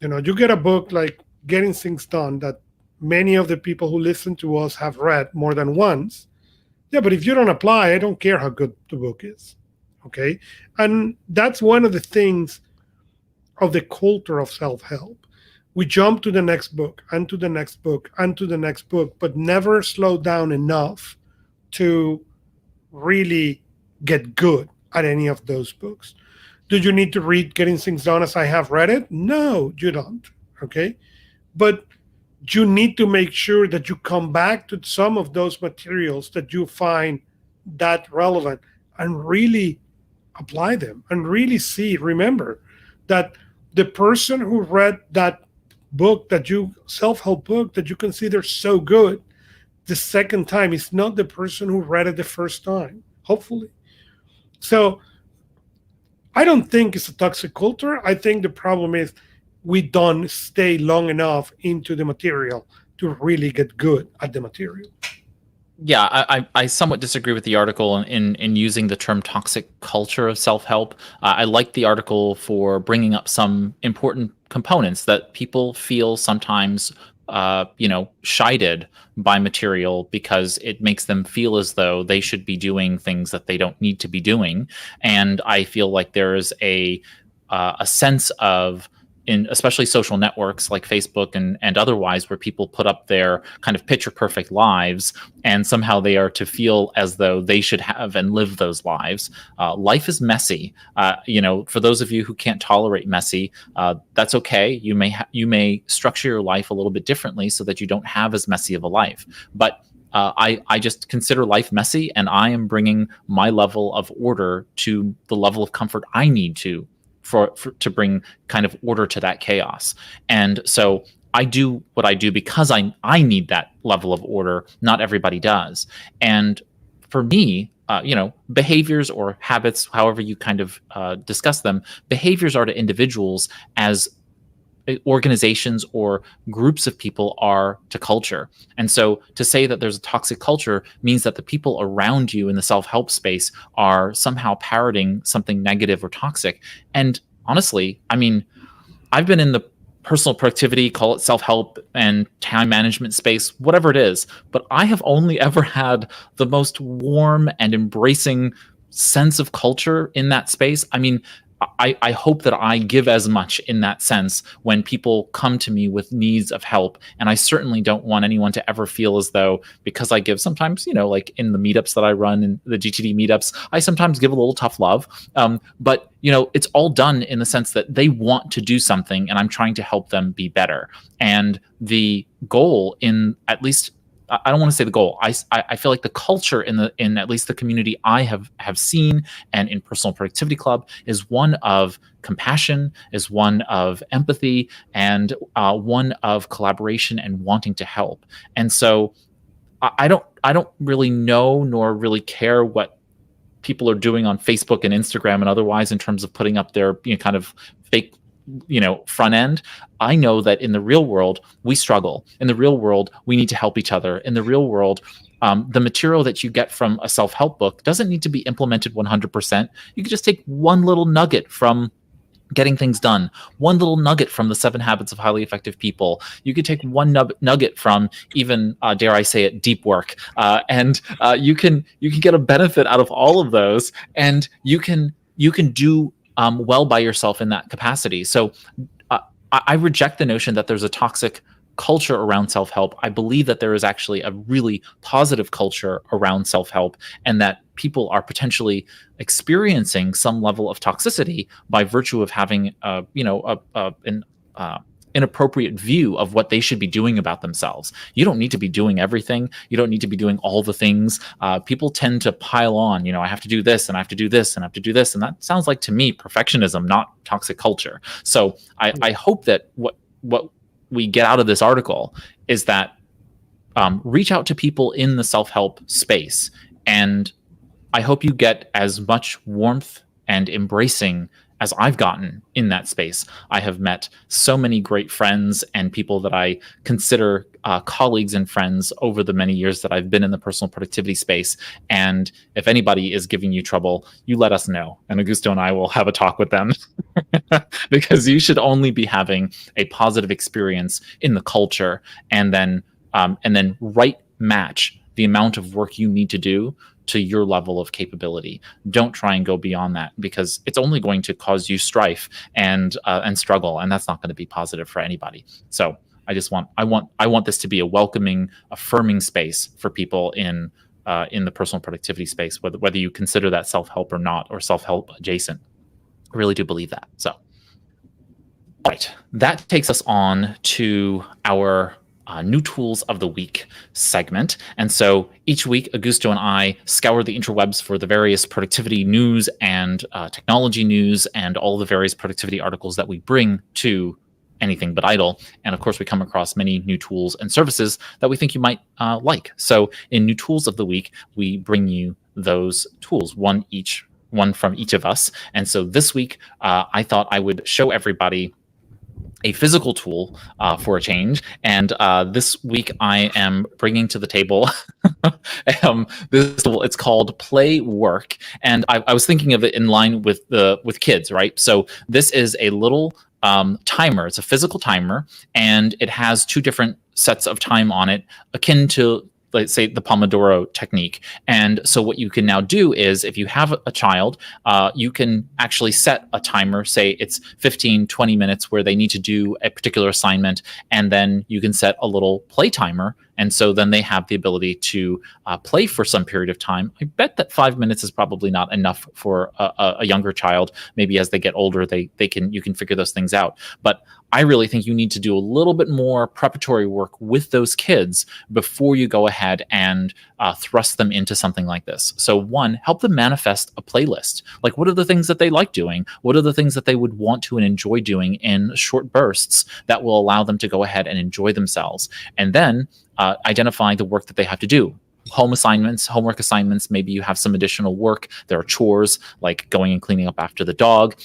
Speaker 2: You get a book like Getting Things Done that many of the people who listen to us have read more than once. Yeah, but if you don't apply, I don't care how good the book is. Okay. And that's one of the things of the culture of self-help. We jump to the next book and to the next book and to the next book, but never slow down enough to really get good at any of those books. Do you need to read Getting Things Done as I have read it? No, you don't. Okay. But you need to make sure that you come back to some of those materials that you find that relevant and really apply them, and really remember that the person who read that book, self-help book that you consider so good, the second time is not the person who read it the first time, hopefully. So I don't think it's a toxic culture. I think the problem is we don't stay long enough into the material to really get good at the material.
Speaker 1: Yeah, I somewhat disagree with the article in using the term toxic culture of self-help. I like the article for bringing up some important components that people feel sometimes, shied by material, because it makes them feel as though they should be doing things that they don't need to be doing. And I feel like there is a sense of, in especially social networks like Facebook and otherwise, where people put up their kind of picture perfect lives, and somehow they are to feel as though they should have and live those lives. Life is messy. For those of you who can't tolerate messy, that's okay. You may structure your life a little bit differently so that you don't have as messy of a life. But I just consider life messy, and I am bringing my level of order to the level of comfort I need to bring kind of order to that chaos. And so I do what I do because I need that level of order. Not everybody does. And for me, behaviors or habits, however you kind of discuss them, behaviors are to individuals as organizations or groups of people are to culture. And so to say that there's a toxic culture means that the people around you in the self-help space are somehow parroting something negative or toxic. And honestly, I mean, I've been in the personal productivity, call it self-help and time management space, whatever it is, but I have only ever had the most warm and embracing sense of culture in that space. I mean, I hope that I give as much in that sense when people come to me with needs of help. And I certainly don't want anyone to ever feel as though, because I give sometimes, like in the meetups that I run, in the GTD meetups, I sometimes give a little tough love. But it's all done in the sense that they want to do something and I'm trying to help them be better. And the goal, in at least, I don't want to say the goal. I feel like the culture in at least the community I have seen, and in Personal Productivity Club, is one of compassion, is one of empathy, and one of collaboration and wanting to help. And so I don't really know nor really care what people are doing on Facebook and Instagram and otherwise in terms of putting up their kind of fake front end. I know that in the real world, we struggle. In the real world, we need to help each other. In the real world, the material that you get from a self-help book doesn't need to be implemented 100%. You can just take one little nugget from getting things done, one little nugget from the 7 Habits of Highly Effective People. You could take one nugget from even, dare I say it, deep work, and you can get a benefit out of all of those, and you can do well by yourself in that capacity. So I reject the notion that there's a toxic culture around self-help. I believe that there is actually a really positive culture around self-help, and that people are potentially experiencing some level of toxicity by virtue of having an inappropriate view of what they should be doing about themselves. You don't need to be doing everything. You don't need to be doing all the things. People tend to pile on, I have to do this, and I have to do this, and I have to do this. And that sounds like, to me, perfectionism, not toxic culture. So I hope that what we get out of this article is that reach out to people in the self-help space. And I hope you get as much warmth and embracing as I've gotten in that space. I have met so many great friends and people that I consider colleagues and friends over the many years that I've been in the personal productivity space. And if anybody is giving you trouble, you let us know. And Augusto and I will have a talk with them because you should only be having a positive experience in the culture, and then right match the amount of work you need to do to your level of capability. Don't try and go beyond that, because it's only going to cause you strife and struggle, and that's not going to be positive for anybody. So I want this to be a welcoming, affirming space for people in the personal productivity space, whether you consider that self-help or not, or self-help adjacent. I really do believe that. So, all right, that takes us on to our new tools of the week segment. And so each week, Augusto and I scour the interwebs for the various productivity news and technology news and all the various productivity articles that we bring to Anything But Idle. And of course, we come across many new tools and services that we think you might like. So in new tools of the week, we bring you those tools, one from each of us. And so this week, I thought I would show everybody a physical tool for a change. And this week I am bringing to the table this tool. It's called Play Work. And I was thinking of it in line with kids, right? So this is a little timer. It's a physical timer, and it has 2 different sets of time on it, akin to, let's say, the Pomodoro technique. And so what you can now do is, if you have a child, you can actually set a timer, say it's 15, 20 minutes where they need to do a particular assignment, and then you can set a little play timer. And so then they have the ability to play for some period of time. I bet that 5 minutes is probably not enough for a younger child. Maybe as they get older, you can figure those things out. But I really think you need to do a little bit more preparatory work with those kids before you go ahead and thrust them into something like this. So 1, help them manifest a playlist. Like, what are the things that they like doing? What are the things that they would want to and enjoy doing in short bursts that will allow them to go ahead and enjoy themselves? And then identify the work that they have to do. Homework assignments, maybe you have some additional work. There are chores like going and cleaning up after the dog,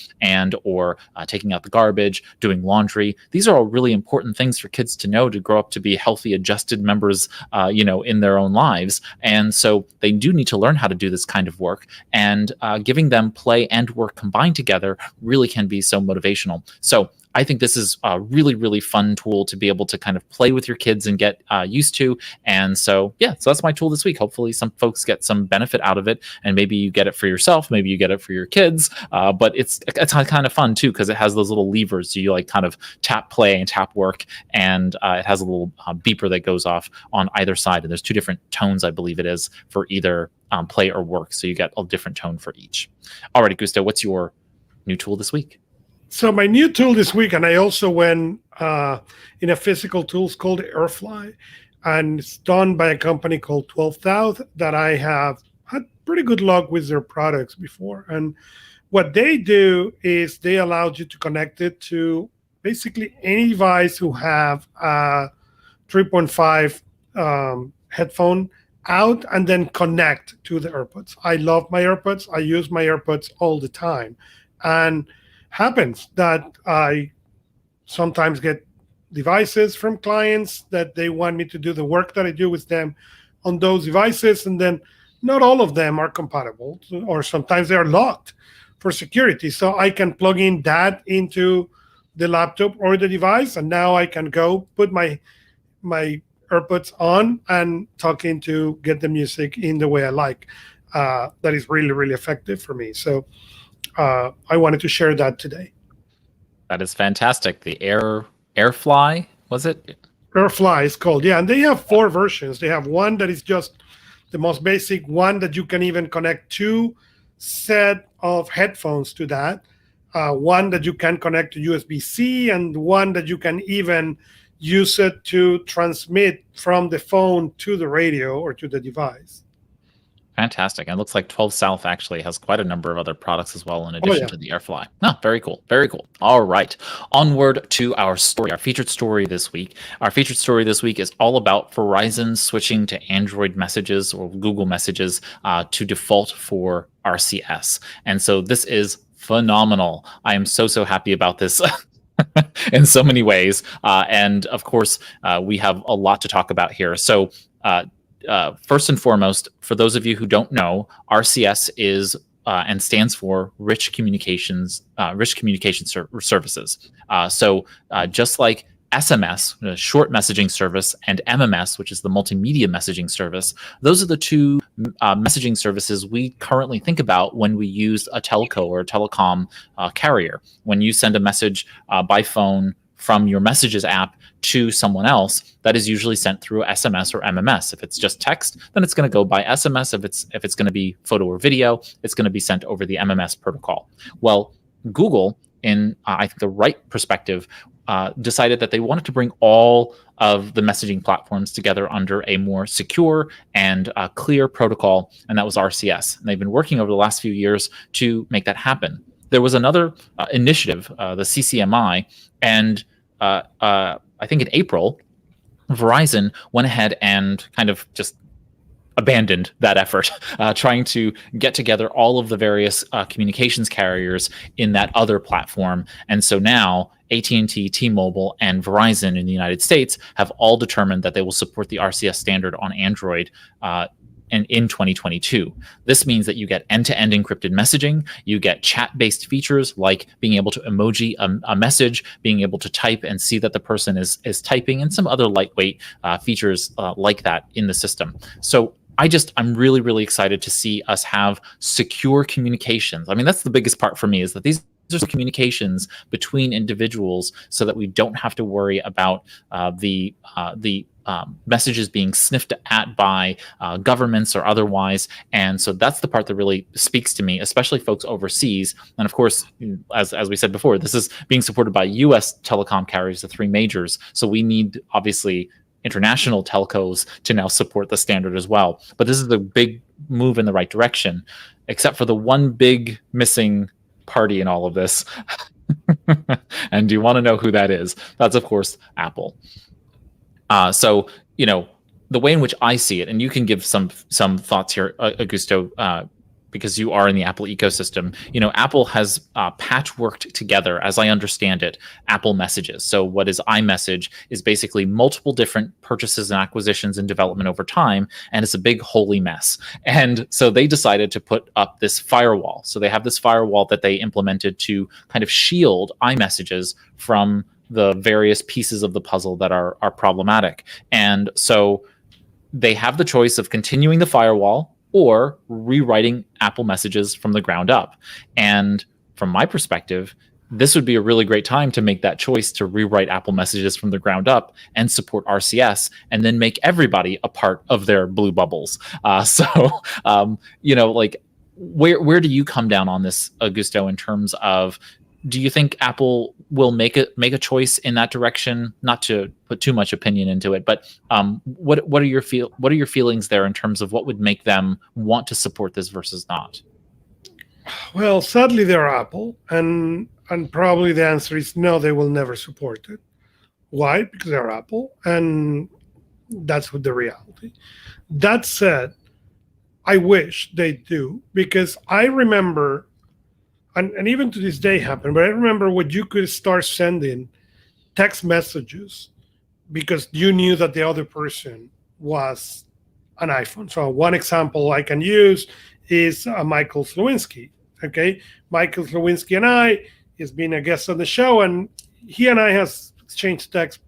Speaker 1: or taking out the garbage, doing laundry. These are all really important things for kids to know to grow up to be healthy, adjusted members, in their own lives. And so they do need to learn how to do this kind of work, and giving them play and work combined together really can be so motivational. So I think this is a really, really fun tool to be able to kind of play with your kids and get used to. And so, yeah, so that's my tool this week. Hopefully some folks get some benefit out of it, and maybe you get it for yourself, maybe you get it for your kids. But it's kind of fun too, because it has those little levers. So you like kind of tap play and tap work, and it has a little beeper that goes off on either side. And there's 2 different tones, I believe it is, for either play or work. So you get a different tone for each. All right, Augusto, what's your new tool this week?
Speaker 2: So my new tool this week, and I also went in a physical tools called Airfly, and it's done by a company called 12th that I have had pretty good luck with their products before. And what they do is they allow you to connect it to basically any device who have a 3.5 headphone out, and then connect to the AirPods. I love my AirPods. I use my AirPods all the time. And happens that I sometimes get devices from clients that they want me to do the work that I do with them on those devices, and then not all of them are compatible, or sometimes they are locked for security. So I can plug in that into the laptop or the device, and now I can go put my AirPods on and talking to get the music in the way I like. That is really, really effective for me. So I wanted to share that today.
Speaker 1: That is fantastic. The Airfly, was it?
Speaker 2: Airfly is called, yeah. And they have 4 versions. They have one that is just the most basic one that you can even connect 2 set of headphones to that. One that you can connect to USB-C, and one that you can even use it to transmit from the phone to the radio or to the device.
Speaker 1: Fantastic. And it looks like 12 South actually has quite a number of other products as well, in addition to the Airfly. No, very cool. Very cool. All right. Onward to our story, our featured story this week. Our featured story this week is all about Verizon switching to Android messages or Google messages to default for RCS. And so this is phenomenal. I am so happy about this. In so many ways. And of course, we have a lot to talk about here. So first and foremost, for those of you who don't know, RCS is and stands for Rich Communication Services. So just like SMS, the short messaging service, and MMS, which is the multimedia messaging service, those are the 2 messaging services we currently think about when we use a telco or a telecom carrier. When you send a message by phone from your messages app to someone else, that is usually sent through SMS or MMS. If it's just text, then it's going to go by SMS. If it's going to be photo or video, it's going to be sent over the MMS protocol. Well, Google, in I think the right perspective, decided that they wanted to bring all of the messaging platforms together under a more secure and clear protocol, and that was RCS. And they've been working over the last few years to make that happen. There was another initiative, the CCMI, and I think in April, Verizon went ahead and kind of just abandoned that effort, trying to get together all of the various communications carriers in that other platform. And so now AT&T, T-Mobile, and Verizon in the United States have all determined that they will support the RCS standard on Android in 2022. This means that you get end-to-end encrypted messaging, you get chat-based features like being able to emoji a message, being able to type and see that the person is typing, and some other lightweight features like that in the system. So I'm really, really excited to see us have secure communications. I mean, that's the biggest part for me, is that these are communications between individuals, so that we don't have to worry about the messages being sniffed at by governments or otherwise. And so that's the part that really speaks to me, especially folks overseas. And of course, as we said before, this is being supported by US telecom carriers, the 3 majors. So we need, obviously, international telcos to now support the standard as well. But this is a big move in the right direction, except for the one big missing party in all of this. And do you want to know who that is? That's, of course, Apple. So, the way in which I see it, and you can give some thoughts here, Augusto, because you are in the Apple ecosystem, Apple has patchworked together, as I understand it, Apple Messages. So what is iMessage is basically multiple different purchases and acquisitions and development over time, and it's a big holy mess. And so they decided to put up this firewall. So they have this firewall that they implemented to kind of shield iMessages from the various pieces of the puzzle that are problematic. And so they have the choice of continuing the firewall or rewriting Apple Messages from the ground up. And from my perspective, this would be a really great time to make that choice to rewrite Apple Messages from the ground up and support RCS, and then make everybody a part of their blue bubbles. Like, where do you come down on this, Augusto, in terms of, do you think Apple will make a choice in that direction? Not to put too much opinion into it, but what are your feelings there in terms of what would make them want to support this versus not?
Speaker 2: Well, sadly, they're Apple, and probably the answer is no. They will never support it. Why? Because they're Apple, and that's what the reality. That said, I wish they do, because I remember. And even to this day happened, but I remember when you could start sending text messages because you knew that the other person was an iPhone. So one example I can use is Michael Slewinski. Okay, Michael Slewinski and I, he's been a guest on the show, and he and I has exchanged text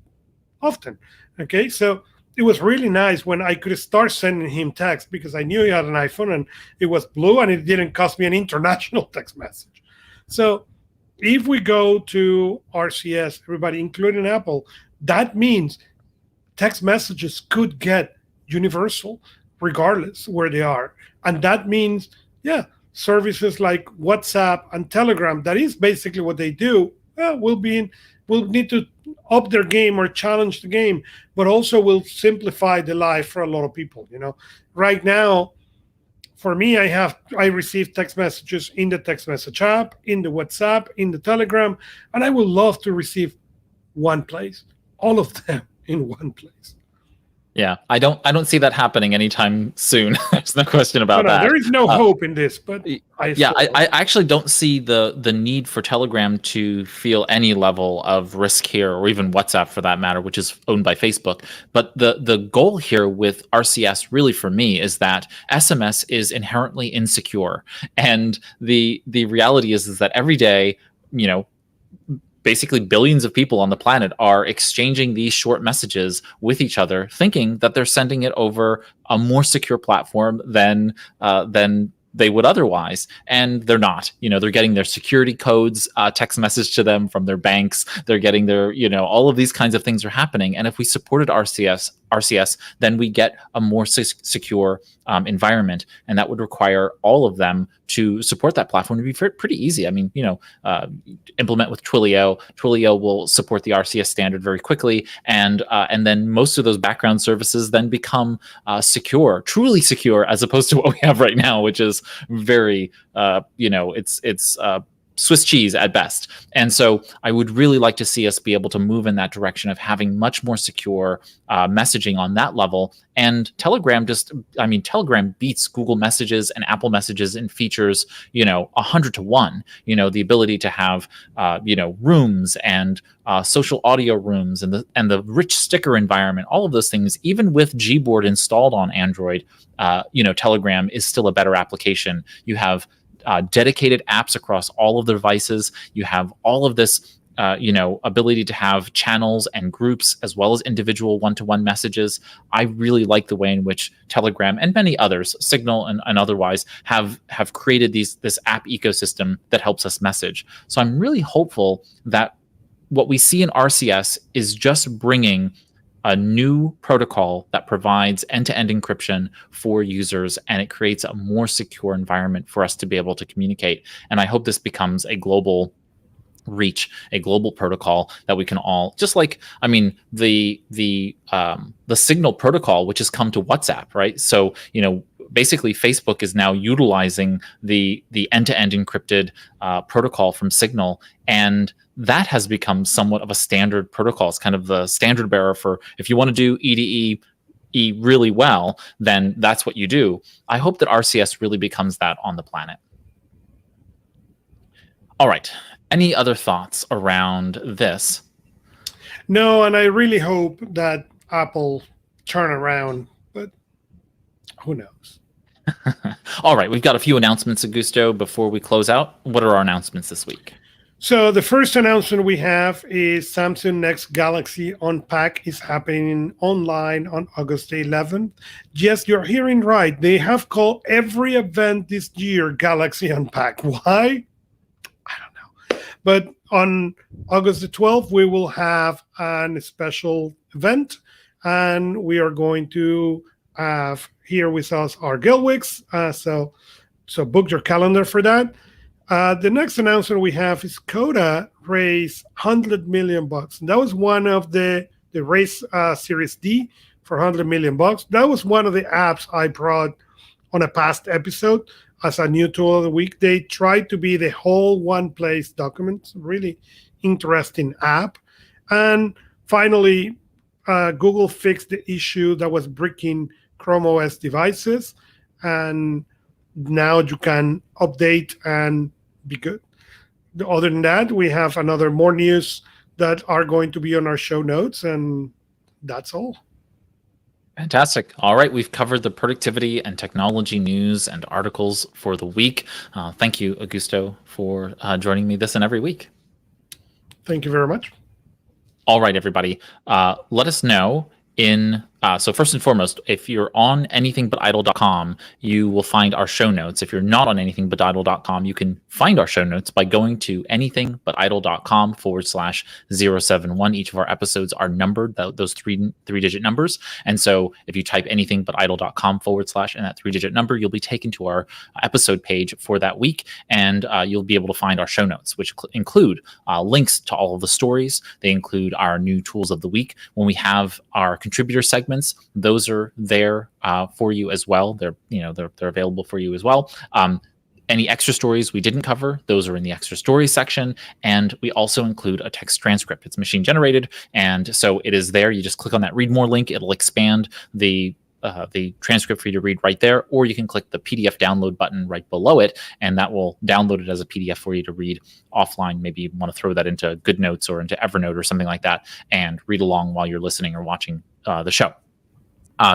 Speaker 2: often. Okay, so it was really nice when I could start sending him text because I knew he had an iPhone and it was blue and it didn't cost me an international text message. So if we go to RCS, everybody, including Apple, that means text messages could get universal regardless where they are. And that means, services like WhatsApp and Telegram, that is basically what they do, will need to up their game or challenge the game, but also will simplify the life for a lot of people. Right now, for me, I receive text messages in the text message app, in the WhatsApp, in the Telegram, and I would love to receive one place, all of them in one place.
Speaker 1: Yeah, I don't see that happening anytime soon. There's no question about that.
Speaker 2: There is no hope in this, but
Speaker 1: I actually don't see the need for Telegram to feel any level of risk here, or even WhatsApp for that matter, which is owned by Facebook. But the goal here with RCS, really for me, is that SMS is inherently insecure, and the reality is that every day, basically billions of people on the planet are exchanging these short messages with each other, thinking that they're sending it over a more secure platform than they would otherwise, and they're not. They're getting their security codes text message to them from their banks. They're getting their, all of these kinds of things are happening. And if we supported RCS, then we get a more secure environment, and that would require all of them to support that platform to be pretty easy. I mean, implement with Twilio. Twilio will support the RCS standard very quickly, and then most of those background services then become secure, truly secure, as opposed to what we have right now, which is very, it's Swiss cheese at best. And so I would really like to see us be able to move in that direction of having much more secure messaging on that level. And Telegram Telegram beats Google Messages and Apple Messages in features, 100 to 1. The ability to have, rooms and social audio rooms and the rich sticker environment, all of those things, even with Gboard installed on Android, Telegram is still a better application. You have dedicated apps across all of the devices. You have all of this, ability to have channels and groups as well as individual one-to-one messages. I really like the way in which Telegram and many others, Signal and otherwise, have created this app ecosystem that helps us message. So I'm really hopeful that what we see in RCS is just bringing a new protocol that provides end-to-end encryption for users, and it creates a more secure environment for us to be able to communicate. And I hope this becomes a global reach, a global protocol that we can all, just like, the Signal protocol, which has come to WhatsApp, right? So, basically Facebook is now utilizing the end-to-end encrypted protocol from Signal, and that has become somewhat of a standard protocol. It's kind of the standard bearer for, if you want to do EDE, really well, then that's what you do. I hope that RCS really becomes that on the planet. All right. Any other thoughts around this?
Speaker 2: No, and I really hope that Apple turn around, but who knows?
Speaker 1: All right. We've got a few announcements, Augusto, before we close out. What are our announcements this week?
Speaker 2: So the first announcement we have is Samsung Next Galaxy Unpack is happening online on August 11th. Yes, you're hearing right. They have called every event this year Galaxy Unpack. Why? I don't know. But on August the 12th, we will have a special event, and we are going to have here with us our Gilwigs. So book your calendar for that. The next announcement we have is Coda raised $100 million. That was one of the race Series D for $100 million. That was one of the apps I brought on a past episode as a new tool of the week. They tried to be the whole one place documents. Really interesting app. And finally, Google fixed the issue that was breaking Chrome OS devices, and now you can update and be good. Other than that, we have more news that are going to be on our show notes, and that's all.
Speaker 1: Fantastic. All right. We've covered the productivity and technology news and articles for the week. Thank you, Augusto, for joining me this and every week.
Speaker 2: Thank you very much.
Speaker 1: All right, everybody. Let us know so first and foremost, if you're on anythingbutidle.com, you will find our show notes. If you're not on anythingbutidle.com, you can find our show notes by going to anythingbutidle.com/071. Each of our episodes are numbered, those three-digit numbers. And so if you type anythingbutidle.com/ and that three-digit number, you'll be taken to our episode page for that week. And you'll be able to find our show notes, which include links to all of the stories. They include our new tools of the week. When we have our contributor segments, those are there for you as well. They're available for you as well. Any extra stories we didn't cover, those are in the extra stories section. And we also include a text transcript. It's machine generated, and so it is there. You just click on that read more link. It'll expand the transcript for you to read right there, or you can click the PDF download button right below it, and that will download it as a PDF for you to read offline. Maybe you want to throw that into GoodNotes or into Evernote or something like that and read along while you're listening or watching the show.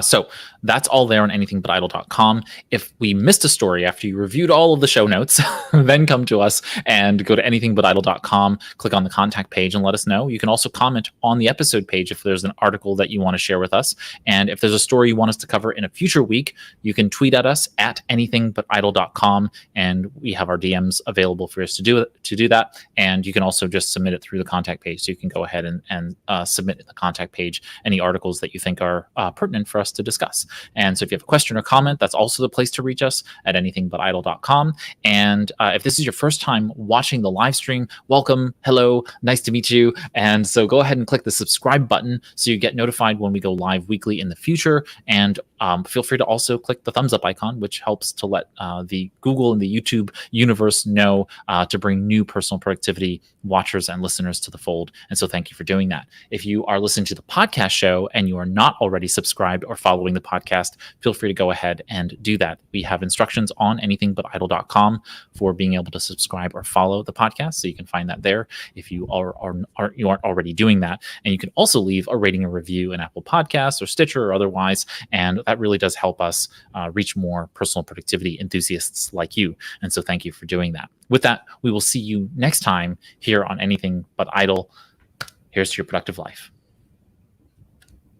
Speaker 1: So that's all there on anythingbutidle.com. If we missed a story after you reviewed all of the show notes, then come to us and go to anythingbutidle.com, click on the contact page and let us know. You can also comment on the episode page if there's an article that you want to share with us. And if there's a story you want us to cover in a future week, you can tweet at us at anythingbutidle.com, and we have our DMs available for us to do that. And you can also just submit it through the contact page. So you can go ahead and submit at the contact page any articles that you think are pertinent for us to discuss. And so if you have a question or comment, that's also the place to reach us at anythingbutidle.com. And if this is your first time watching the live stream, welcome, hello, nice to meet you. And so go ahead and click the subscribe button so you get notified when we go live weekly in the future. And feel free to also click the thumbs up icon, which helps to let the Google and the YouTube universe know to bring new personal productivity watchers and listeners to the fold. And so thank you for doing that. If you are listening to the podcast show and you are not already subscribed or following the podcast, feel free to go ahead and do that. We have instructions on anythingbutidle.com for being able to subscribe or follow the podcast, so you can find that there if you aren't already doing that. And you can also leave a rating and review in Apple Podcasts or Stitcher or otherwise, and that really does help us reach more personal productivity enthusiasts like you. And so thank you for doing that. With that, we will see you next time here on Anything But Idle. Here's to your productive life.